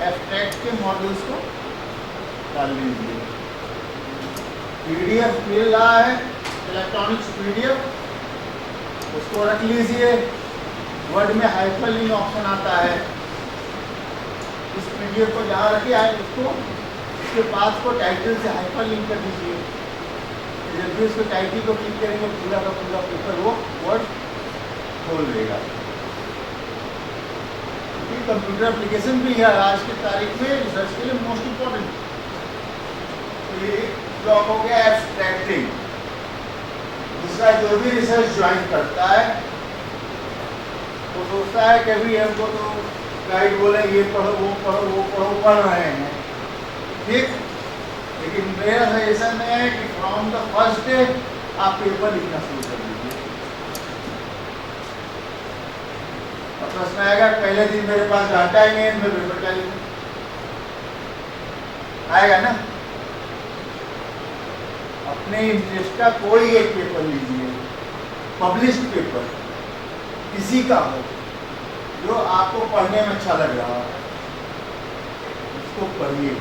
Abstract के models को डाल लीजिए। पीडीएफ मिल रहा है, इलेक्ट्रॉनिक्स पीडीएफ, उसको रख लीजिए। वर्ड में हाइपरलिंक ऑप्शन आता है, इस पीडीएफ को जहाँ रखे आए उसको उसके पास को टाइटल से हाइपरलिंक कर दीजिए। जब भी उसको टाइटल को क्लिक करेंगे पूरा का पूरा पेपर वो वर्ड खोल देगा। कंप्यूटर एप्लीकेशन भी है आज की तारीख में रिसर्च के लिए मोस्ट इम्पोर्टेंट। तो ये ब्लॉक हो गया एब्स्ट्रैक्टिंग। दूसरा, जो भी रिसर्च ज्वाइन करता है वो सोचता है कि अभी हमको तो गाइड बोले ये पढ़ो वो पढ़ो वो पढ़ो, पढ़ रहे हैं ठीक, लेकिन मेरा सजेशन है कि फ्रॉम द फर्स्ट डे आप पेपर लिखना शुरू कर दीजिए। और प्रश्न आएगा पहले दिन मेरे पास डाटा ही नहीं है, मैं पेपर क्या लिखूं? आएगा ना। अपने इंटरेस्ट का कोई एक पेपर लीजिए, पब्लिश्ड पेपर किसी का हो जो आपको पढ़ने में अच्छा लग रहा है, उसको पढ़िए,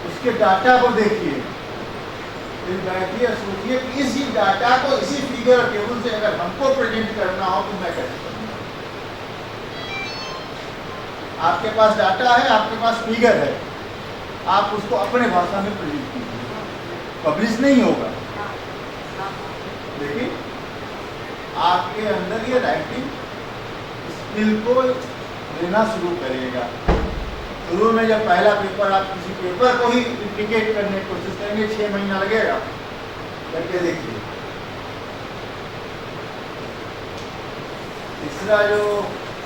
उसके डाटा को देखिए, फिर बैठिए सोचिए कि इसी डाटा को इसी फिगर और टेबल से अगर हमको प्रेजेंट करना हो तो मैं कैसे करूँगा। आपके पास डाटा है, आपके पास फिगर है, आप उसको अपने भाषा में प्रेजेंट कीजिए, पब्लिश नहीं होगा, लेकिन आपके अंदर ये राइटिंग स्किल को लेना शुरू करेगा। शुरू में जब पहला पेपर आप किसी पेपर को ही रिप्लिकेट करने की कोशिश करेंगे 6 महीना लगेगा, करके देखिए। तीसरा जो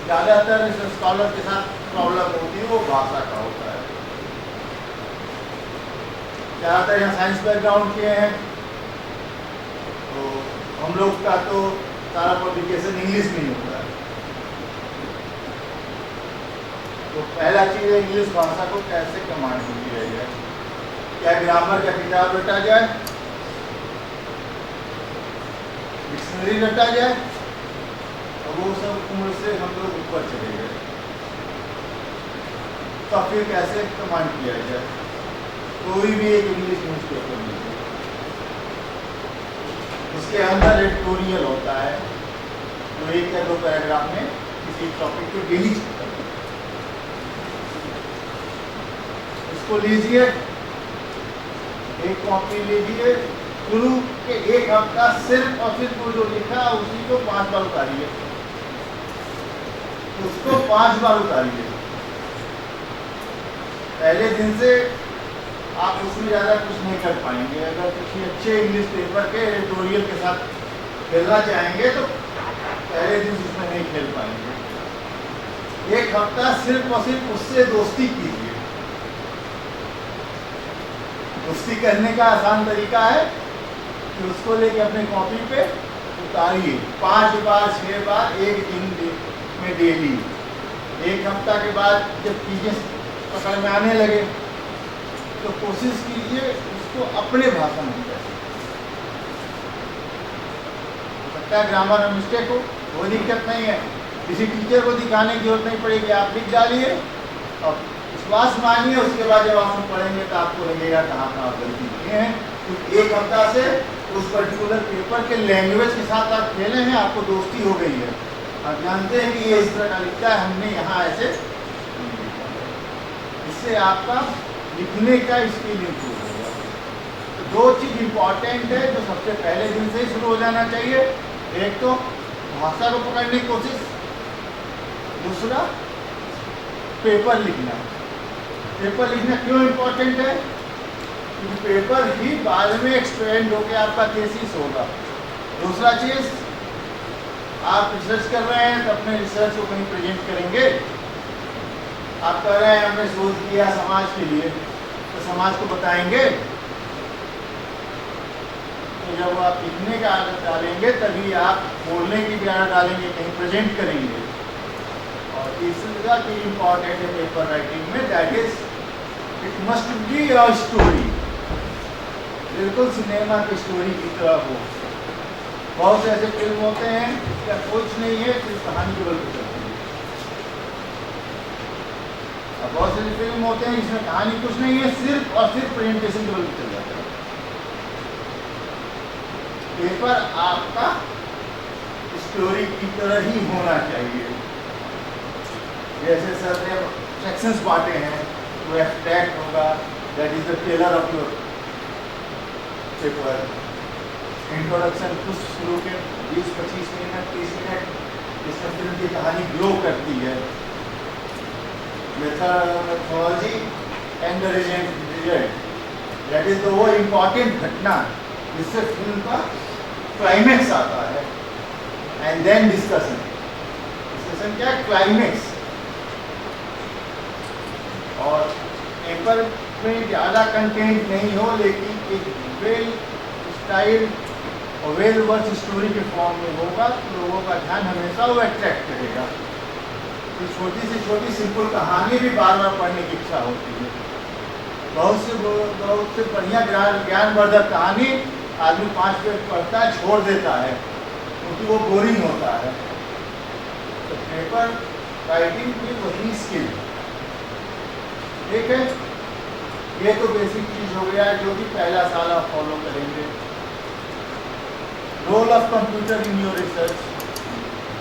ज़्यादातर स्कॉलर के साथ प्रॉब्लम होती है वो भाषा का होता है। ज़्यादातर यहाँ साइंस बैकग्राउंड के हैं तो हम लोग का तो सारा पब्लिकेशन इंग्लिश में ही होता है। तो पहला चीज़ है इंग्लिश भाषा को कैसे कमांड किया जाए। क्या ग्रामर का किताब रटा जाए, डिक्शनरी रटा जाए, और वो सब उम्र से हम लोग ऊपर चले गए, तो फिर कैसे कमांड किया जाए। कोई भी एक इंग्लिश न्यूज़पेपर लीजिए, उसके अंदर एडिटोरियल होता है जो 1 या 2 पैराग्राफ में किसी टॉपिक को डेली करता है, उसको लीजिए, एक कॉपी लीजिए, शुरू के 1 हफ्ता सिर्फ और सिर्फ वो जो लिखा उसी को 5 बार उतारिए, उसको 5 बार उतारिए। पहले दिन से आप उसमें ज़्यादा कुछ नहीं कर पाएंगे। अगर किसी अच्छे इंग्लिश पेपर के एडिटोरियल के साथ खेलना चाहेंगे तो पहले दिन उसमें नहीं खेल पाएंगे। 1 हफ्ता सिर्फ और सिर्फ उससे दोस्ती कीजिए। दोस्ती करने का आसान तरीका है कि उसको लेके अपने कॉपी पे उतारिए 5 बार 6 बार 1 दिन में डेली। 1 हफ्ता के बाद जब चीज़ें पकड़ में आने लगे तो कोशिश कीजिए उसको अपने भाषा में करें। हो सकता है ग्रामर में मिस्टेक हो, कोई दिक्कत नहीं है, किसी टीचर को दिखाने की जरूरत नहीं पड़ेगी, आप लिख डालिए और विश्वास मानिए। उसके बाद जब आप पढ़ेंगे तो आपको लगेगा कहाँ कहाँ गलती किए हैं। तो 1 हफ्ता से उस पर्टिकुलर पेपर के लैंग्वेज के साथ आप खेले हैं, आपको दोस्ती हो गई है, आप जानते हैं कि ये इस तरह का लिखता है, हमने यहाँ ऐसे। इससे आपका लिखने का स्किल इम्प्रूव होगा। तो 2 चीज़ इम्पॉर्टेंट है जो सबसे पहले दिन से ही शुरू हो जाना चाहिए। एक तो भाषा को पकड़ने की कोशिश, दूसरा पेपर लिखना। पेपर लिखना क्यों इम्पोर्टेंट है? क्योंकि पेपर ही बाद में एक्सपेंड होकर आपका थीसिस होगा। दूसरा चीज़, आप रिसर्च कर रहे हैं तो अपने रिसर्च को कहीं प्रेजेंट करेंगे। आप कह रहे हैं हमने शोध किया समाज के लिए, तो समाज को बताएंगे। तो जब आप लिखने का आदत डालेंगे तभी आप बोलने की भी आदत डालेंगे, कहीं प्रेजेंट करेंगे। और तीसरा चीज इम्पॉर्टेंट है पेपर राइटिंग में, that is it must be a story. बिल्कुल सिनेमा की स्टोरी की तरह हो। बहुत से ऐसे फिल्म होते हैं जिसका कुछ नहीं है, सिर्फ कहानी के बल पर चलती है। अब बहुत सारी फिल्म होते हैं इसमें कहानी कुछ नहीं है, सिर्फ और सिर्फ प्रेजेंटेशन केवल चल जाता है। पेपर आपका स्टोरी की तरह ही होना चाहिए। जैसे सर ने सेक्शंस बांटे हैं, तो एब्स्ट्रैक्ट होगा, that is the tailor of your paper. Introduction कुछ शुरू के 20-25 मिनट 30 मिनट इसमें फिल्म की कहानी ग्लो करती है। Methodology and the result, that is the वो इम्पॉर्टेंट घटना जिससे फिल्म का क्लाइमेक्स आता है। एंड देन डिस्कशन, डिस्कशन क्या है? क्लाइमेक्स। और पेपर में ज़्यादा कंटेंट नहीं हो, लेकिन एक वेल स्टाइल और वेल वर्क स्टोरी के फॉर्म में होगा तो लोगों का ध्यान हमेशा वो अट्रैक्ट करेगा। तो छोटी से छोटी सिंपल कहानी भी बार बार पढ़ने की इच्छा होती है। बहुत से बढ़िया ज्ञानवर्धक कहानी आदमी 5 पेज पढ़ता है, छोड़ देता है, क्योंकि वो बोरिंग होता है। तो पेपर राइटिंग की वही स्किल, ठीक है। ये तो बेसिक चीज हो गया जो कि पहला साल आप फॉलो करेंगे। Role of computer in your research,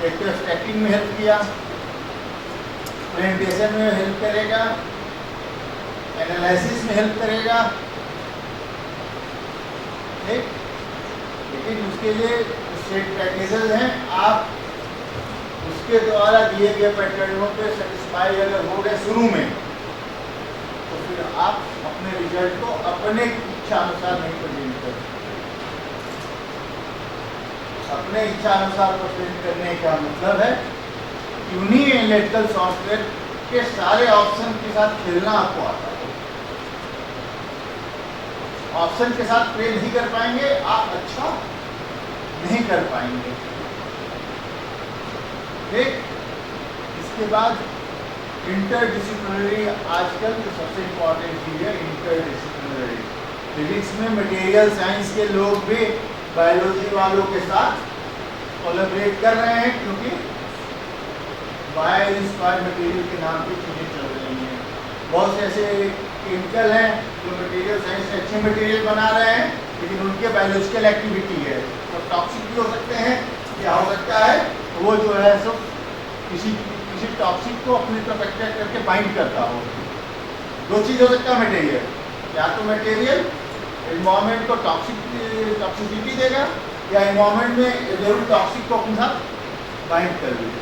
एक तो स्टैटिंग में हेल्प किया, प्रेजेंटेशन में हेल्प करेगा, एनालिसिस में हेल्प करेगा, ठीक। लेकिन उसके लिए सेट प्रैक्टिसेस हैं, आप उसके द्वारा दिए गए पैटर्नों पे सेटिस्फाई अगर हो गए शुरू में, तो फिर आप अपने रिजल्ट को अपने इच्छा अनुसार नहीं प्रेजेंट कर सकते। अपने इच्छा अनुसार प्रेजेंट करने का मतलब है कि उन्हीं एनालिटिकल सॉफ्टवेयर के सारे ऑप्शन के साथ खेलना आपको आता है। ऑप्शन के साथ प्ले नहीं कर पाएंगे आप, अच्छा नहीं कर पाएंगे, ठीक। इसके बाद इंटरडिसिप्लिनरी, आजकल तो सबसे इम्पोर्टेंट चीज़ है इंटरडिसिप्लिनरी। फिजिक्स में मटेरियल साइंस के लोग भी बायोलॉजी वालों के साथ कोलैबोरेट कर रहे हैं, क्योंकि बायो इंस्पायर्ड मटेरियल के नाम पे चीज़ें चल रही हैं। बहुत से ऐसे केमिकल हैं जो मटेरियल साइंस से अच्छे मटेरियल बना रहे हैं, लेकिन उनके बायोलॉजिकल एक्टिविटी है तो टॉक्सिक भी हो सकते हैं। क्या हो सकता है? वो जो है सो किसी टॉक्सिक को अपनी तरफ अट्रैक्ट करके बाइंड करता हो। दो चीज़ हो सकता है मटेरियल, या तो मटेरियल एनवायरनमेंट को टॉक्सिसिटी देगा, या एनवायरनमेंट में जरूर टॉक्सिक को अपने साथ बाइंड कर लेगा।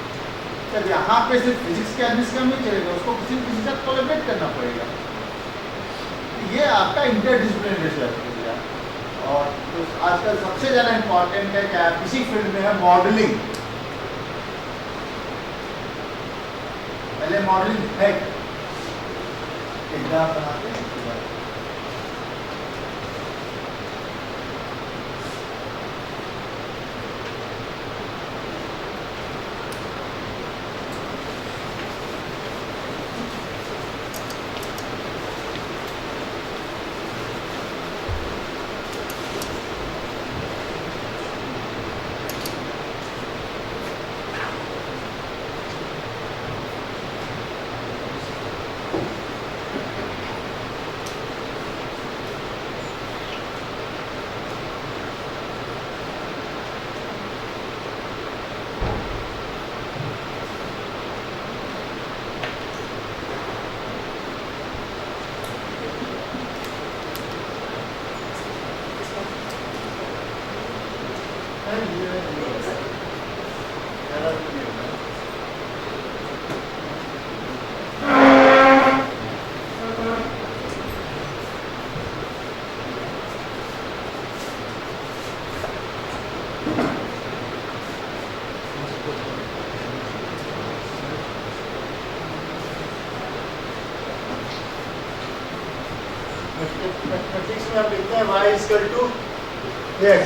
जब यहाँ पे सिर्फ फिजिक्स के आदमी से नहीं चलेगा, उसको किसी किसी के साथ कोलैबोरेट करना पड़ेगा। ये आपका इंटरडिसिप्लिनरी रिसर्च हो गया। और तो आजकल सबसे ज़्यादा इम्पॉर्टेंट है कि आप किसी फील्ड में है मॉडलिंग। पहले मॉडलिंग है, एक ग्राफ बनाते हैं, उसके बाद मैथमेटिक्स में आप लिखते हैं y इक्वल टू x,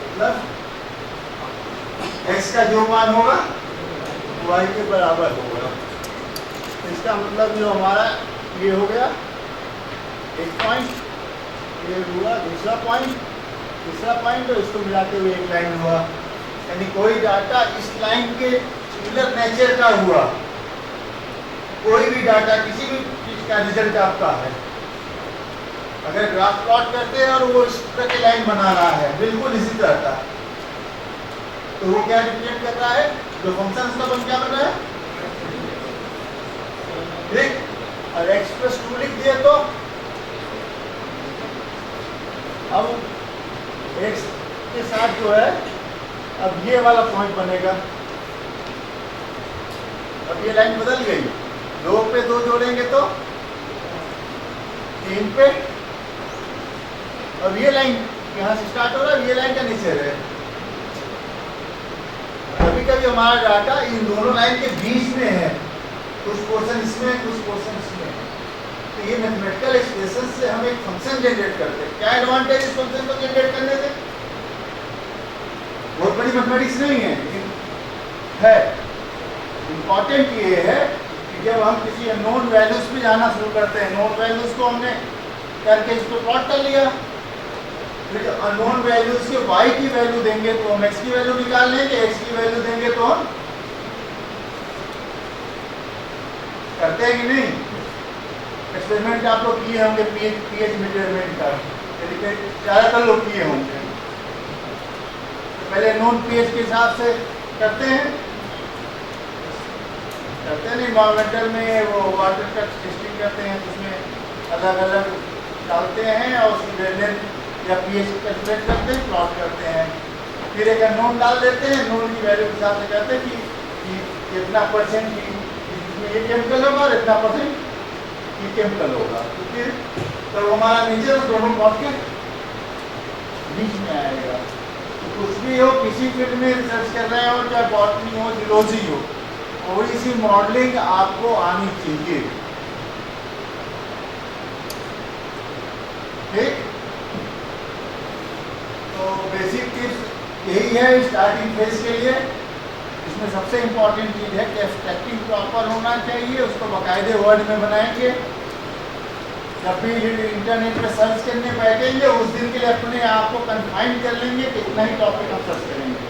मतलब x का जो मान होगा y के बराबर होगा। इसका मतलब जो हमारा ये हो गया एक पॉइंट, ये हुआ दूसरा पॉइंट, तीसरा पॉइंट, और इसको मिलाते हुए एक लाइन हुआ। यानी कोई डाटा इस लाइन के सिमिलर नेचर का हुआ कोई भी डाटा किसी भी चीज का रिजल्ट आपका है, अगर ग्राफ प्लॉट करते हैं और वो इस तरह की लाइन बना रहा है बिल्कुल इसी तरह का, तो वो क्या रिप्रेजेंट कर रहा है, जो फंक्शन उसका बन क्या बन रहा है, ठीक। और x प्लस 2 लिख दिए तो अब x के साथ जो है अब ये वाला पॉइंट बनेगा, अब ये लाइन बदल गई, 2 पे 2 जोड़ेंगे तो 3 पे, अब ये लाइन यहाँ से स्टार्ट हो रहा है, ये लाइन का नीचे रहे। कभी कभी हमारा डाटा इन दोनों लाइन के बीच में है, कुछ पोर्शन इसमें कुछ पोर्शन इसमें, तो ये मैथमेटिकल एक्सप्रेशन से हम एक फंक्शन जनरेट करते हैं। क्या एडवांटेज इस फंक्शन को जनरेट करने से, बहुत बड़ी मैथमेटिक्स नहीं है लेकिन है, इंपॉर्टेंट ये है कि जब हम किसी अननोन वैल्यूज पे जाना शुरू करते हैं, नोन वैल्यूज को हमने करके इसको प्लॉट कर लिया, फिर अननोन वैल्यूज के y की वैल्यू देंगे तो हम x की वैल्यू निकाल लेंगे, x की वैल्यू देंगे तो हम करते हैं कि नहीं, एक्सपेरिमेंट आप लोग किए होंगे पीएच मेजरमेंट का, ज़्यादातर लोग किए होंगे। पहले नॉन पीएच के हिसाब से करते हैं इन्वायरमेंटल में वो वाटर का टेस्टिंग करते हैं, उसमें अलग अलग डालते हैं और उसकी वेवलेंथ या पीएच कैलकुलेट करते हैं, प्लॉट करते हैं, फिर एक नॉन डाल देते हैं, नॉन की वैल्यू के हिसाब से कहते हैं कि इतना परसेंट ये केमिकल होगा और इतना परसेंट ये केमिकल होगा, तो फिर तो हमारा नीचे दोनों प्लॉट के बीच में आएगा। तो कुछ भी हो, किसी फील्ड में रिसर्च कर रहे हो, चाहे बॉटनी हो जूलॉजी हो, थोड़ी सी मॉडलिंग आपको आनी चाहिए, ठीक। तो बेसिक टिप्स यही है स्टार्टिंग फेज के लिए। इसमें सबसे इम्पोर्टेंट चीज़ है कि एब्स्ट्रैक्टिंग प्रॉपर होना चाहिए, उसको बाकायदे वर्ड में बनाएंगे। जब भी इंटरनेट पे सर्च करने बैठेंगे उस दिन के लिए अपने आप को कन्फाइन कर लेंगे कि इतना ही टॉपिक हम सर्च करेंगे,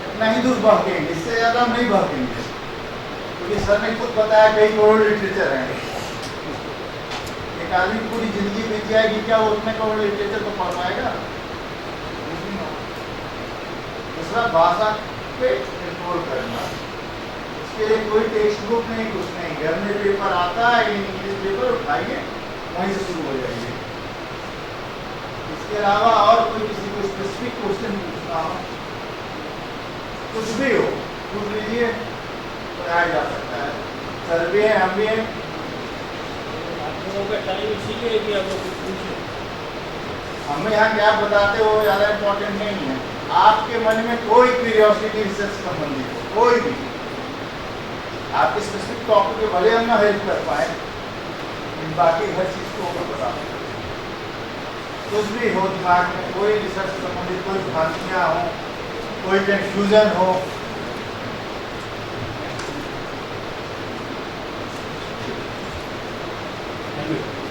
इतना ही दूर भागेंगे, इससे ज़्यादा हम नहीं भागेंगे, क्योंकि सर ने खुद बताया कई करोड़ लिटरेचर हैं। एक आदमी पूरी जिंदगी बीत जाएगी, क्या वो उतने करोड़ लिटरेचर को पढ़ पाएगा? दूसरा, भाषा पे कंट्रोल करना, इसके लिए कोई टेक्स्ट बुक नहीं, कुछ नहीं, घर में पेपर आता है, इंग्लिश पेपर उठाइए, वहीं से शुरू हो जाइए। इसके अलावा और कोई किसी को स्पेसिफिक क्वेश्चन पूछना हो, कुछ भी हो पूछ लीजिए, पढ़ाया जा सकता है। सर भी है, हम भी हैं। आप लोगों का टाइम इसीलिए कि आप लोग कुछ पूछें, हमें यहाँ क्या बताते हो ज़्यादा इम्पोर्टेंट नहीं है। आपके मन में कोई क्यूरियोसिटी रिसर्च संबंधी हो, कोई भी आपके स्पेसिफिक टॉपिक पे भले हम ना हेल्प कर पाए, बाकी हर चीज़ को ऊपर बता सकते, कुछ भी हो दिमाग में, कोई रिसर्च संबंधित कोई भ्रांतियाँ हो, कोई कंफ्यूजन हो, थैंक यू।